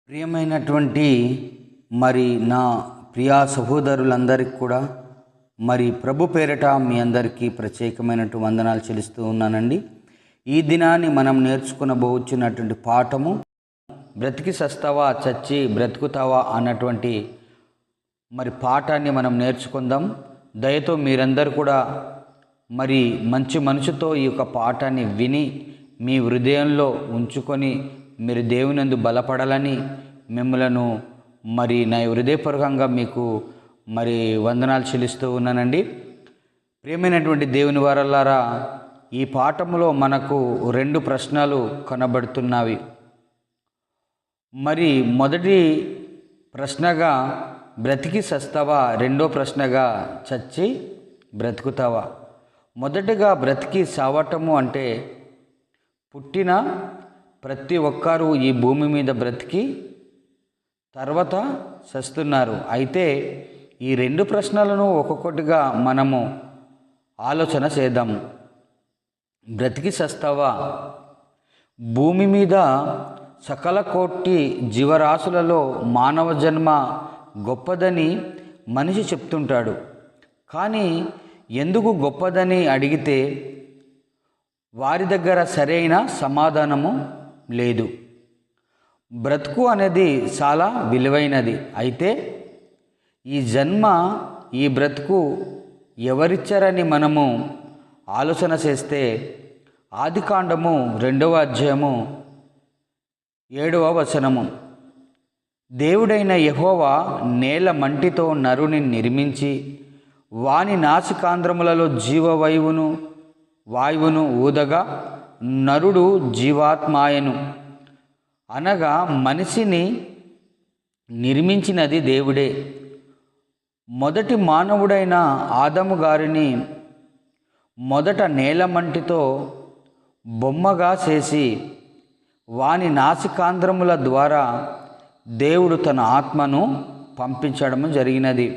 ప్రియమైనటువంటి నా ప్రియా సహోదరులందరికీ కూడా ప్రభు పేరట మీ అందరికీ ప్రత్యేకమైనటువంటి వందనాలు చెల్లిస్తూ ఉన్నానండి. ఈ దినాన్ని మనం నేర్చుకునబోచున్నటువంటి పాఠము బ్రతికి సస్తావా చచ్చి బ్రతుకుతావా అన్నటువంటి పాఠాన్ని మనం నేర్చుకుందాం. దయతో మీరందరూ కూడా మంచి మనసుతో ఈ యొక్క పాఠాన్ని విని మీ హృదయంలో ఉంచుకొని మీరు దేవునందు బలపడాలని మిమ్మలను నా హృదయపూర్వకంగా మీకు వందనాలు చెల్లిస్తూ ఉన్నానండి. ప్రియమైనటువంటి దేవుని వారలారా, ఈ పాఠములో మనకు రెండు ప్రశ్నలు కనబడుతున్నవి. మొదటి ప్రశ్నగా బ్రతికి సస్తావా, రెండో ప్రశ్నగా చచ్చి బ్రతుకుతావా. మొదటిగా బ్రతికి సావటము అంటే పుట్టిన ప్రతి ఒక్కరూ ఈ భూమి మీద బ్రతికి తర్వాత చస్తున్నారు. అయితే ఈ రెండు ప్రశ్నలను ఒక్కొక్కటిగా మనము ఆలోచన చేద్దాం. బ్రతికి చస్తావా, భూమి మీద సకల కోటి జీవరాశులలో మానవ జన్మ గొప్పదని మనిషి చెప్తుంటాడు. కానీ ఎందుకు గొప్పదని అడిగితే వారి దగ్గర సరైన సమాధానము లేదు. బ్రతుకు అనేది చాలా విలువైనది. అయితే ఈ జన్మ, ఈ బ్రతుకు ఎవరిచ్చారని మనము ఆలోచన చేస్తే ఆదికాండము 2వ అధ్యాయము 7వ వచనము, దేవుడైన యెహోవా నేల మంటితో నరుని నిర్మించి వాని నాసికాంధ్రములలో వాయువును ఊదగా నరుడు జీవాత్మాయను. అనగా మనిషిని నిర్మించినది దేవుడే. మొదటి మానవుడైన ఆదము గారిని మొదట నేలమంటితో బొమ్మగా చేసి వాని నాసికాంధ్రముల ద్వారా దేవుడు తన ఆత్మను పంపించడం జరిగినది.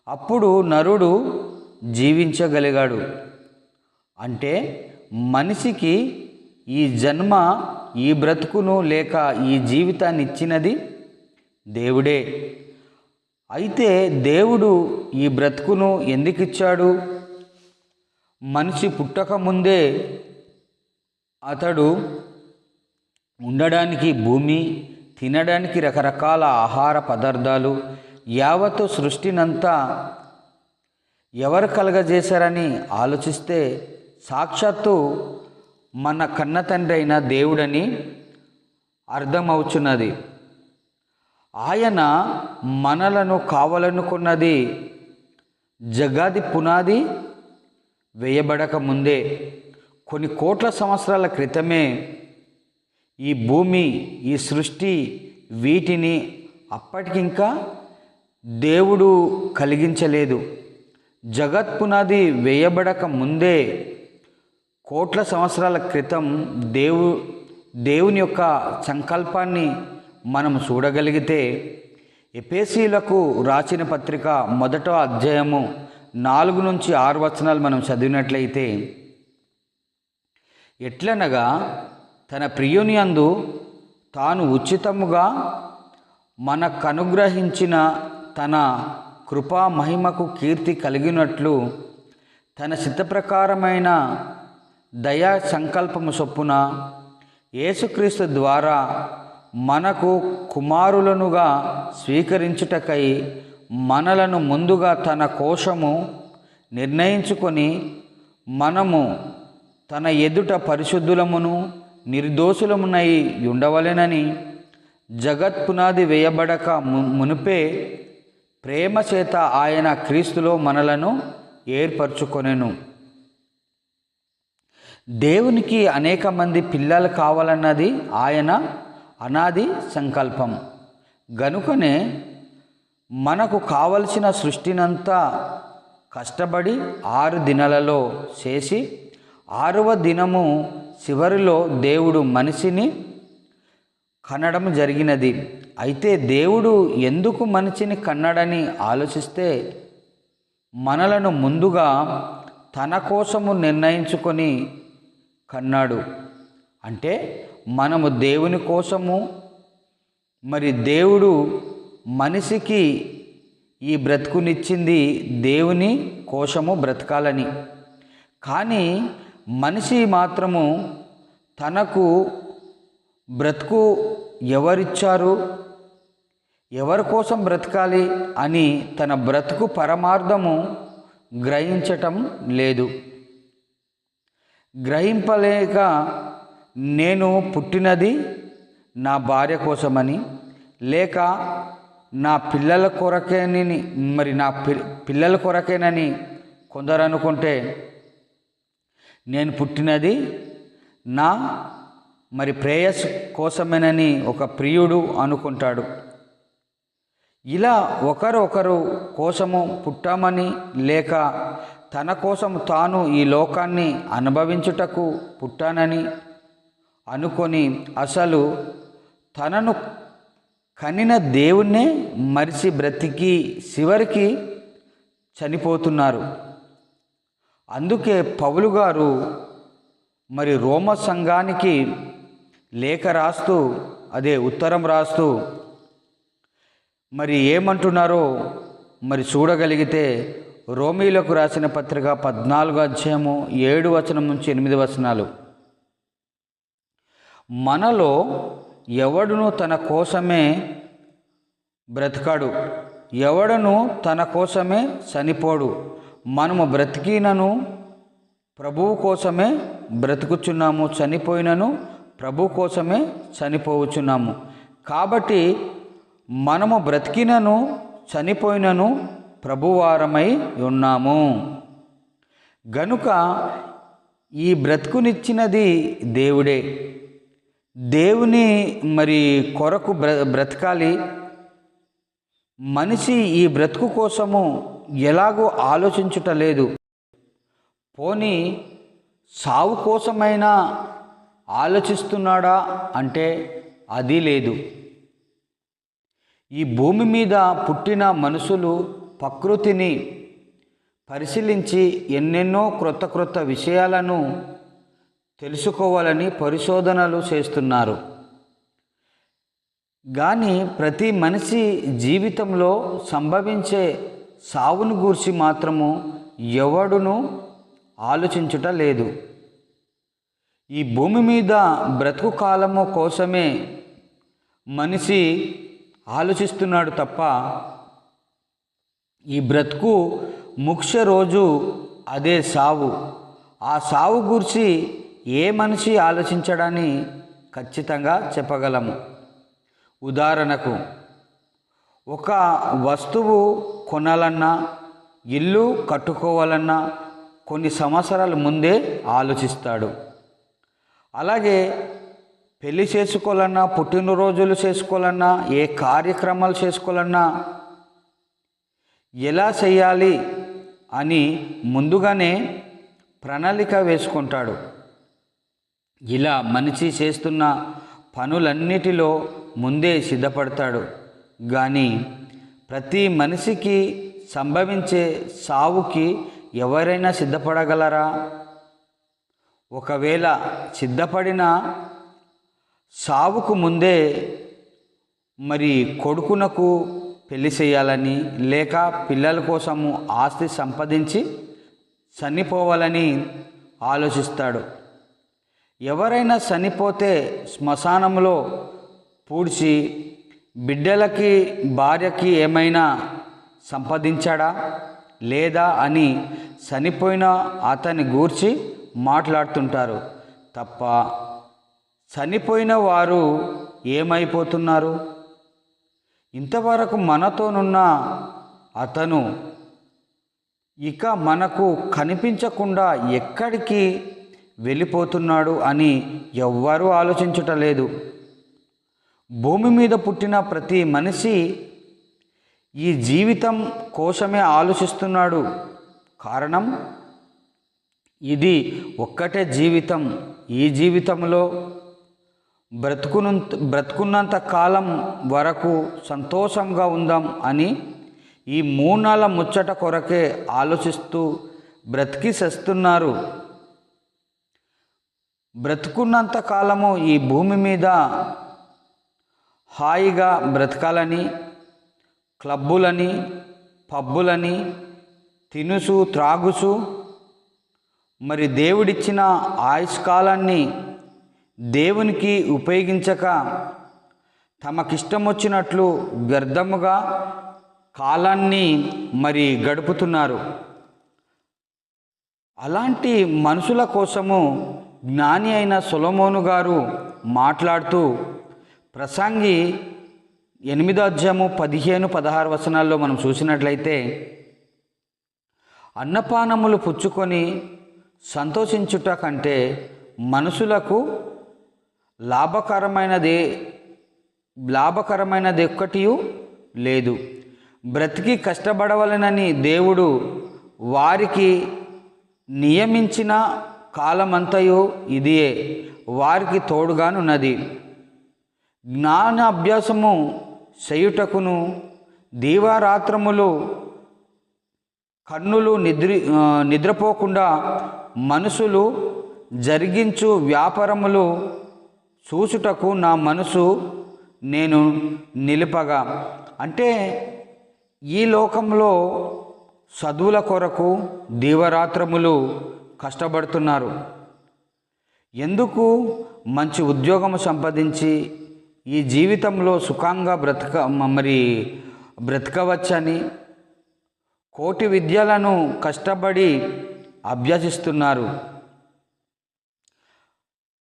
అప్పుడు నరుడు జీవించగలిగాడు. అంటే మనిషికి ఈ జన్మ, ఈ బ్రతుకును లేక ఈ జీవితాన్ని ఇచ్చినది దేవుడే. అయితే దేవుడు ఈ బ్రతుకును ఎందుకు ఇచ్చాడు? మనిషి పుట్టక ముందే అతడు ఉండడానికి భూమి, తినడానికి రకరకాల ఆహార పదార్థాలు, యావత్తు సృష్టినంతా ఎవరు కలగజేశారని ఆలోచిస్తే సాక్షాత్తు మన కన్న తండ్రి అయిన దేవుడని అర్థమవుచున్నది. ఆయన మనలను కావాలనుకున్నది జగాది పునాది వేయబడక ముందే, కొన్ని కోట్ల సంవత్సరాల క్రితమే ఈ భూమి, ఈ సృష్టి, వీటిని అప్పటికింకా దేవుడు కలిగించలేదు. జగత్ పునాది వేయబడక ముందే కోట్ల సంవత్సరాల క్రితం దేవుని యొక్క సంకల్పాన్ని మనం చూడగలిగితే, ఎఫెసీయులకు రాసిన పత్రిక 1వ అధ్యాయము 4 నుంచి 6 వచనాలు మనం చదివినట్లయితే, ఎట్లనగా తన ప్రియుని యందు తాను ఉచితముగా మనకనుగ్రహించిన తన కృపా మహిమకు కీర్తి కలిగినట్లు తన చిత్తప్రకారమైన దయా సంకల్పము చొప్పున యేసుక్రీస్తు ద్వారా మనకు కుమారులనుగా స్వీకరించుటకై మనలను ముందుగా తన కోసము నిర్ణయించుకొని మనము తన ఎదుట పరిశుద్ధులమును నిర్దోషులమునై ఉండవలెనని జగత్ పునాది వేయబడక మునుపే ప్రేమ చేత ఆయన క్రీస్తులో మనలను ఏర్పరచుకొనెను. దేవునికి అనేక మంది పిల్లలు కావాలన్నది ఆయన అనాది సంకల్పం. గనుకనే మనకు కావలసిన సృష్టినంతా కష్టపడి 6 దినాలలో చేసి 6వ దినము చివరిలో దేవుడు మనిషిని కనడం జరిగినది. అయితే దేవుడు ఎందుకు మనిషిని కన్నాడని ఆలోచిస్తే, మనలను ముందుగా తన కోసము నిర్ణయించుకొని కన్నాడు. అంటే మనము దేవుని కోసము మరి దేవుడు మనిషికి ఈ బ్రతుకునిచ్చింది దేవుని కోసము బ్రతకాలని. కానీ మనిషి మాత్రము తనకు బ్రతుకు ఎవరిచ్చారు, ఎవరి కోసం బ్రతకాలి అని తన బ్రతుకు పరమార్థము గ్రహించటం లేదు. గ్రహింపలేక నేను పుట్టినది నా భార్య కోసమని, లేక నా పిల్లల కొరకేనని, మరి నా పిల్లల కొరకేనని కొందరు అనుకుంటే, నేను పుట్టినది నా మరి ప్రేయస్ కోసమేనని ఒక ప్రియుడు అనుకుంటాడు. ఇలా ఒకరు కోసము పుట్టామని, లేక తన కోసం తాను ఈ లోకాన్ని అనుభవించుటకు పుట్టానని అనుకొని అసలు తనను కనిన దేవుణ్ణే మరిచి బ్రతికి చివరికి చనిపోతున్నారు. అందుకే పౌలు గారు మరి రోమ సంఘానికి లేఖ రాస్తూ, అదే ఉత్తరం రాస్తూ మరి ఏమంటున్నారో మరి చూడగలిగితే, రోమీలకు రాసిన పత్రిక 14వ అధ్యాయము 7 వచనం నుంచి 8 వచనాలు. మనలో ఎవడును తన కోసమే బ్రతకాడు, ఎవడను తన కోసమే చనిపోడు. మనము బ్రతికినను ప్రభువు కోసమే బ్రతుకుచున్నాము, చనిపోయినను ప్రభు కోసమే చనిపోవచ్చున్నాము. కాబట్టి మనము బ్రతికినను చనిపోయినను ప్రభువారమై ఉన్నాము. గనుక ఈ బ్రతుకునిచ్చినది దేవుడే. దేవుని మరి కొరకు బ్రతకాలి. మనిషి ఈ బ్రతుకు కోసము ఎలాగో ఆలోచించుటలేదు. పోనీ సావు కోసమైనా ఆలోచిస్తున్నాడా అంటే అది లేదు. ఈ భూమి మీద పుట్టిన మనుషులు ప్రకృతిని పరిశీలించి ఎన్నెన్నో క్రొత్త విషయాలను తెలుసుకోవాలని పరిశోధనలు చేస్తున్నారు. కానీ ప్రతి మనిషి జీవితంలో సంభవించే సావును గూర్చి మాత్రము ఎవడును ఆలోచించుట లేదు. ఈ భూమి మీద బ్రతుకు కాలము కోసమే మనిషి ఆలోచిస్తున్నాడు తప్ప ఈ బ్రతుకు ముఖ్య రోజు అదే సావు. ఆ సావు గురించి ఏ మనిషి ఆలోచించడాన్ని ఖచ్చితంగా చెప్పగలము. ఉదాహరణకు, ఒక వస్తువు కొనాలన్నా, ఇల్లు కట్టుకోవాలన్నా కొన్ని సంవత్సరాల ముందే ఆలోచిస్తాడు. అలాగే పెళ్లి చేసుకోవాలన్నా, పుట్టినరోజులు చేసుకోవాలన్నా, ఏ కార్యక్రమాలు చేసుకోవాలన్నా ఎలా చేయాలి అని ముందుగానే ప్రణాళిక వేసుకుంటాడు. ఇలా మనిషి చేస్తున్న పనులన్నిటిలో ముందే సిద్ధపడతాడు. కానీ ప్రతి మనిషికి సంభవించే సావుకి ఎవరైనా సిద్ధపడగలరా? ఒకవేళ సిద్ధపడిన సావుకు ముందే మరి కొడుకునకు పెళ్లి చేయాలని, లేక పిల్లల కోసము ఆస్తి సంపాదించి చనిపోవాలని ఆలోచిస్తాడు. ఎవరైనా చనిపోతే శ్మశానంలో పూడ్చి బిడ్డలకి, భార్యకి ఏమైనా సంపాదించాడా లేదా అని చనిపోయిన అతని గూర్చి మాట్లాడుతుంటారు తప్ప చనిపోయిన వారు ఏమైపోతున్నారు? ఇంతవరకు మనతోనున్న అతను ఇక మనకు కనిపించకుండా ఎక్కడికి వెళ్ళిపోతున్నాడు అని ఎవ్వరూ ఆలోచించటలేదు. భూమి మీద పుట్టిన ప్రతి మనిషి ఈ జీవితం కోసమే ఆలోచిస్తున్నాడు. కారణం, ఇది ఒక్కటే జీవితం. ఈ జీవితంలో బ్రతుకున్నంత కాలం వరకు సంతోషంగా ఉందాం అని ఈ మూనాల ముచ్చట కొరకే ఆలోచిస్తూ బ్రతికి చేస్తున్నారు. బ్రతుకున్నంత కాలము ఈ భూమి మీద హాయిగా బ్రతకాలని క్లబ్బులని పబ్బులని తినుసు త్రాగుసు మరి దేవుడిచ్చిన ఆయుష్కాలాన్ని దేవునికి ఉపయోగించక తమకిష్టం వచ్చినట్లు వ్యర్థముగా కాలాన్ని మరి గడుపుతున్నారు. అలాంటి మనుషుల కోసము జ్ఞాని అయిన సొలొమోను గారు మాట్లాడుతూ ప్రసంగి 8వ అధ్యాయము 15-16 వచనాల్లో మనం చూసినట్లయితే, అన్నపానములు పుచ్చుకొని సంతోషించుట కంటే మనుషులకు లాభకరమైనది ఒక్కటియు లేదు. బ్రతికి కష్టపడవలనని దేవుడు వారికి నియమించిన కాలమంతయు ఇదియే వారికి తోడుగానున్నది. జ్ఞాన అభ్యాసము చేయుటకును దీవారాత్రములు కన్నులు నిద్రపోకుండా మనుషులు జరిగించు వ్యాపారములు చూచుటకు నా మనసు నేను నిలుపగా. అంటే ఈ లోకంలో చదువుల కొరకు దీవరాత్రములు కష్టపడుతున్నారు. ఎందుకు? మంచి ఉద్యోగం సంపాదించి ఈ జీవితంలో సుఖంగా బ్రతకవచ్చని కోటి విద్యలను కష్టపడి అభ్యసిస్తున్నారు.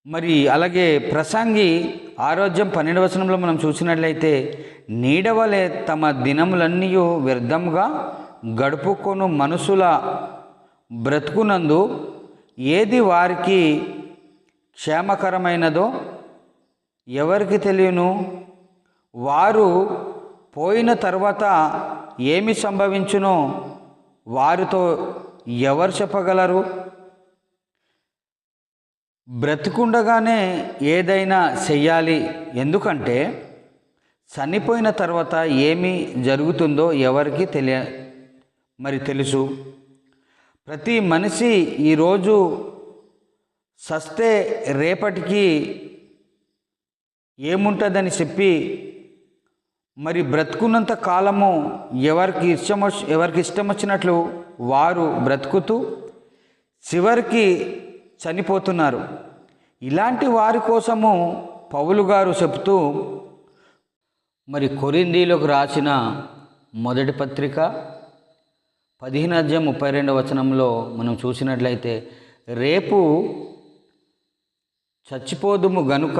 మరి అలాగే ప్రసంగి 6వ అధ్యాయం 12వ వచనంలో మనం చూసినట్లయితే, నీడవలే తమ దినములన్నీ వ్యర్థంగా గడుపుకొను మనుషుల బ్రతుకునందు ఏది వారికి క్షేమకరమైనదో ఎవరికి తెలియను. వారు పోయిన తర్వాత ఏమి సంభవించునో వారితో ఎవరు చెప్పగలరు? బ్రతికుండగానే ఏదైనా చెయ్యాలి. ఎందుకంటే చనిపోయిన తర్వాత ఏమి జరుగుతుందో ఎవరికి తెలుసు. ప్రతి మనిషి ఈరోజు సస్తే రేపటికి ఏముంటుందని చెప్పి మరి బ్రతుకున్నంత కాలము ఎవరికి ఇష్టం వచ్చినట్లు వారు బ్రతుకుతూ చివరికి చనిపోతున్నారు. ఇలాంటి వారి కోసము పౌలు గారు చెప్తూ మరి కొరింథీయులకు రాసిన మొదటి పత్రిక 15వ అధ్యాయం 32వ వచనంలో మనం చూసినట్లయితే, రేపు చచ్చిపోదుము గనుక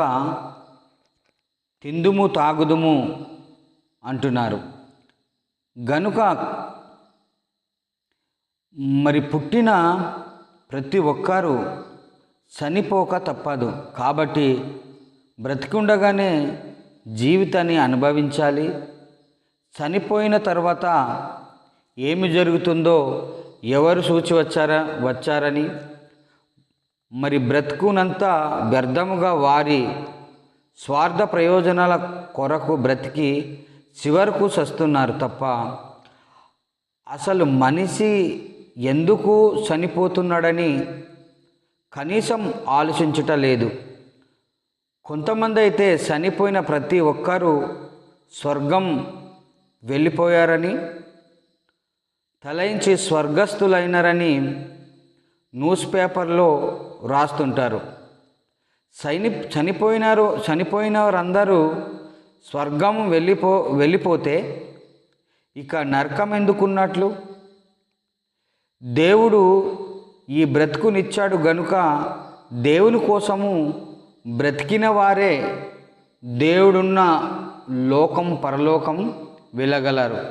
తిందుము తాగుదుము అంటున్నారు. గనుక మరి పుట్టిన ప్రతి ఒక్కరూ చనిపోక తప్పదు. కాబట్టి బ్రతికుండగానే జీవితాన్ని అనుభవించాలి. చనిపోయిన తర్వాత ఏమి జరుగుతుందో ఎవరు చూచి వచ్చారని మరి బ్రతుకునంతా వ్యర్థముగా వారి స్వార్థ ప్రయోజనాల కొరకు బ్రతికి చివరకు చస్తున్నారు తప్ప అసలు మనిషి ఎందుకు చనిపోతున్నాడని కనీసం ఆలోచించుట లేదు. కొంతమంది అయితే చనిపోయిన ప్రతి ఒక్కరూ స్వర్గం వెళ్ళిపోయారని తలయించి స్వర్గస్థులైనారని న్యూస్ పేపర్లో రాస్తుంటారు. చనిపోయిన వారందరూ స్వర్గం వెళ్ళిపోతే ఇక నరకం ఎందుకున్నట్లు? దేవుడు ఈ బ్రతుకునిచ్చాడు గనుక దేవుని కోసము బ్రతికిన వారే దేవుడున్న పరలోకం వెళ్ళగలరు.